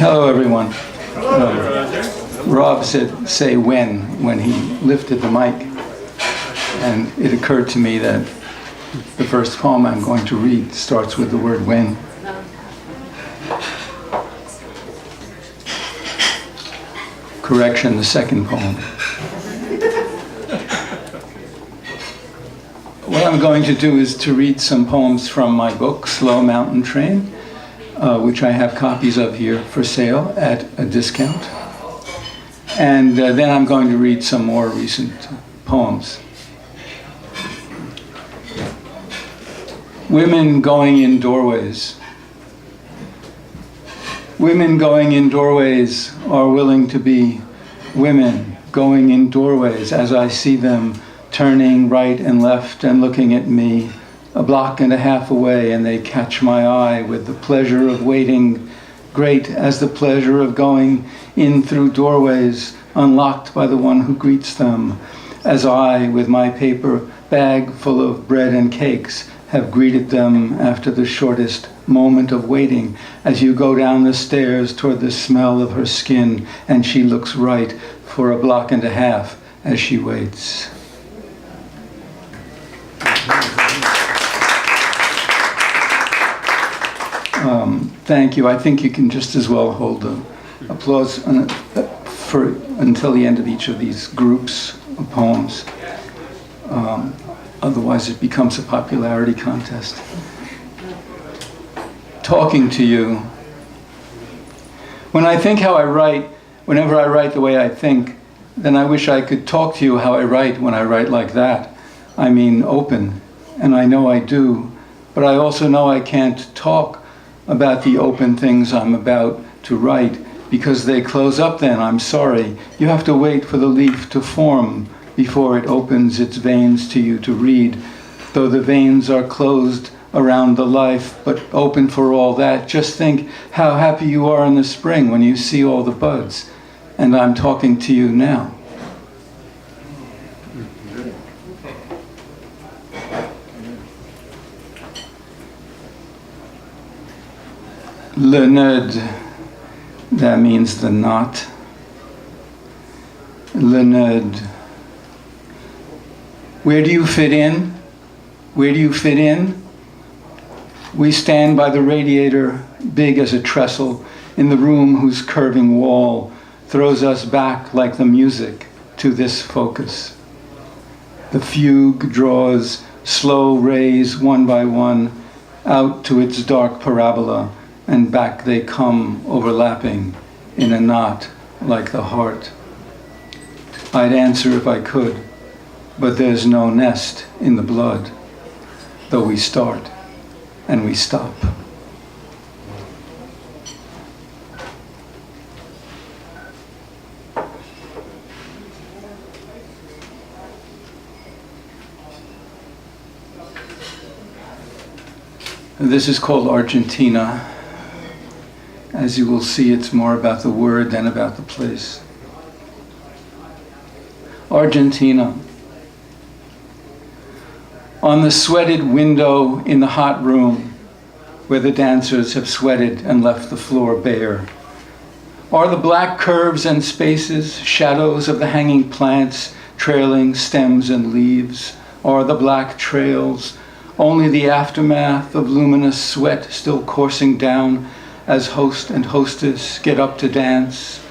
Hello, everyone. Rob said, say when he lifted the mic. And it occurred to me that the first poem I'm going to read starts with the word when. Correction, the second poem. What I'm going to do is to read some poems from my book, Slow Mountain Train, which I have copies of here for sale at a discount. And then I'm going to read some more recent poems. Women going in doorways. Women going in doorways are willing to be women going in doorways as I see them turning right and left and looking at me a block and a half away, and they catch my eye with the pleasure of waiting, great as the pleasure of going in through doorways unlocked by the one who greets them, as I, with my paper bag full of bread and cakes, have greeted them after the shortest moment of waiting, as you go down the stairs toward the smell of her skin, and she looks right for a block and a half as she waits. Thank you. I think you can just as well hold the applause until the end of each of these groups of poems. Otherwise it becomes a popularity contest. Talking to you. When I think how I write, whenever I write the way I think, then I wish I could talk to you how I write when I write like that. I mean open, and I know I do, but I also know I can't talk about the open things I'm about to write, because they close up then, I'm sorry. You have to wait for the leaf to form before it opens its veins to you to read, though the veins are closed around the life, but open for all that. Just think how happy you are in the spring when you see all the buds, and I'm talking to you now. Leonard, that means the knot. Leonard. Where do you fit in? Where do you fit in? We stand by the radiator, big as a trestle, in the room whose curving wall throws us back like the music to this focus. The fugue draws slow rays one by one out to its dark parabola, and back they come overlapping in a knot like the heart. I'd answer if I could, but there's no nest in the blood, though we start and we stop. This is called Argentina. As you will see, it's more about the word than about the place. Argentina. On the sweated window in the hot room, where the dancers have sweated and left the floor bare, are the black curves and spaces, shadows of the hanging plants, trailing stems and leaves, are the black trails, only the aftermath of luminous sweat still coursing down as host and hostess get up to dance?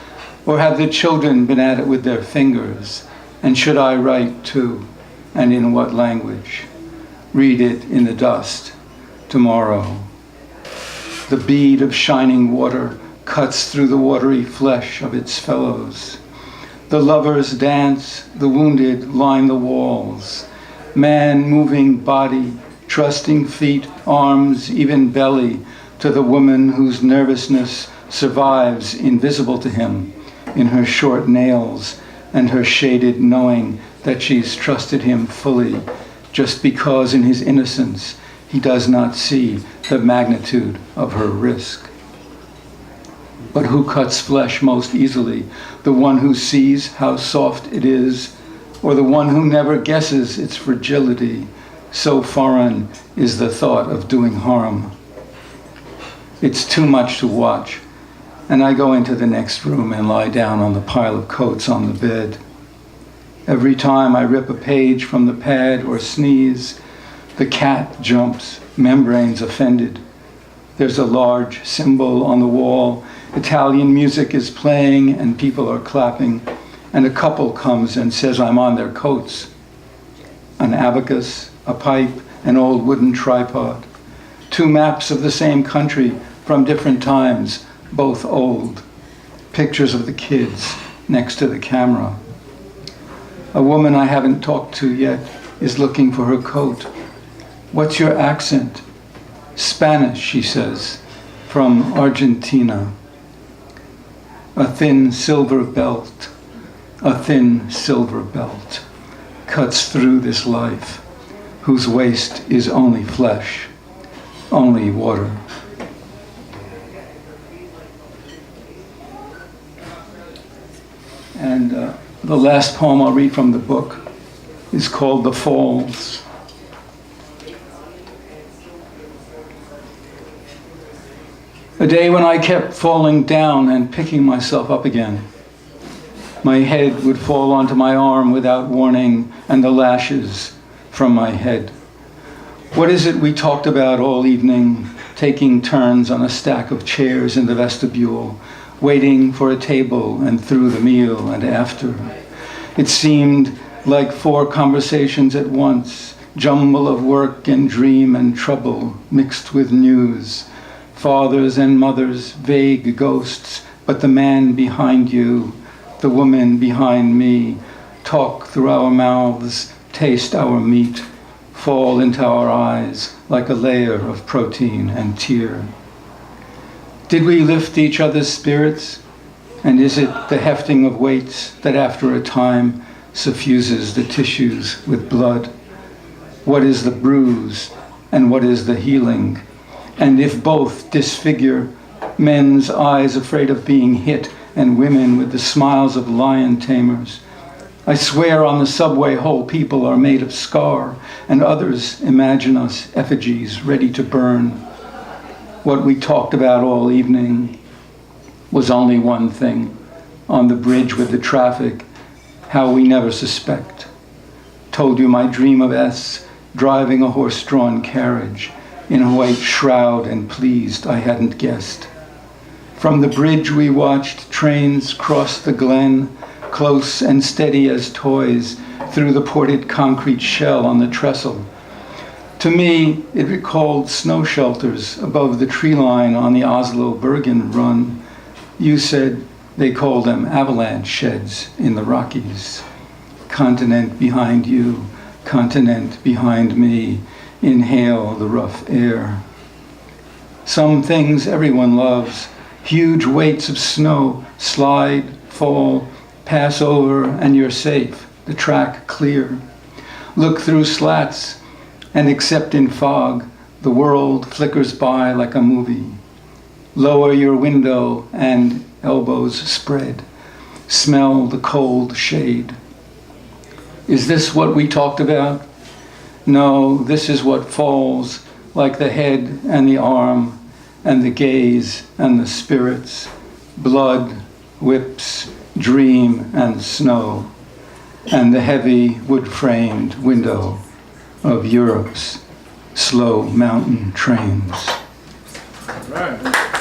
Or have the children been at it with their fingers? And should I write too? And in what language? Read it in the dust tomorrow. The bead of shining water cuts through the watery flesh of its fellows. The lovers dance, the wounded line the walls. Man moving body, trusting feet, arms, even belly, to the woman whose nervousness survives invisible to him in her short nails and her shaded knowing that she's trusted him fully, just because in his innocence he does not see the magnitude of her risk. But who cuts flesh most easily? The one who sees how soft it is, or the one who never guesses its fragility? So foreign is the thought of doing harm. It's too much to watch. and I go into the next room and lie down on the pile of coats on the bed. Every time I rip a page from the pad or sneeze, the cat jumps, membranes offended. There's a large symbol on the wall. Italian music is playing and people are clapping, and a couple comes and says I'm on their coats. An abacus, a pipe, an old wooden tripod. 2 maps of the same country from different times, both old. Pictures of the kids next to the camera. A woman I haven't talked to yet is looking for her coat. What's your accent? Spanish, she says, from Argentina. A thin silver belt cuts through this life, whose waste is only flesh, only water. And the last poem I'll read from the book is called The Falls. A day when I kept falling down and picking myself up again. My head would fall onto my arm without warning, and the lashes from my head. What is it we talked about all evening, taking turns on a stack of chairs in the vestibule, waiting for a table and through the meal and after? It seemed like 4 conversations at once, jumble of work and dream and trouble mixed with news. Fathers and mothers, vague ghosts, but the man behind you, the woman behind me, talk through our mouths, taste our meat, fall into our eyes like a layer of protein and tear. Did we lift each other's spirits? And is it the hefting of weights that after a time suffuses the tissues with blood? What is the bruise and what is the healing? And if both disfigure, men's eyes afraid of being hit and women with the smiles of lion tamers. I swear on the subway whole people are made of scar, and others imagine us effigies ready to burn. What we talked about all evening was only one thing, on the bridge with the traffic, how we never suspect. Told you my dream of S, driving a horse-drawn carriage, in a white shroud, and pleased I hadn't guessed. From the bridge we watched trains cross the glen, close and steady as toys, through the ported concrete shell on the trestle. To me, it recalled snow shelters above the tree line on the Oslo-Bergen run. You said they called them avalanche sheds in the Rockies. Continent behind you, continent behind me, inhale the rough air. Some things everyone loves, huge weights of snow, slide, fall, pass over, and you're safe, the track clear. Look through slats, and except in fog, the world flickers by like a movie. Lower your window and elbows spread. Smell the cold shade. Is this what we talked about? No, this is what falls, like the head and the arm and the gaze and the spirits, blood, whips, dream and snow, and the heavy wood-framed window of Europe's slow mountain trains. Right.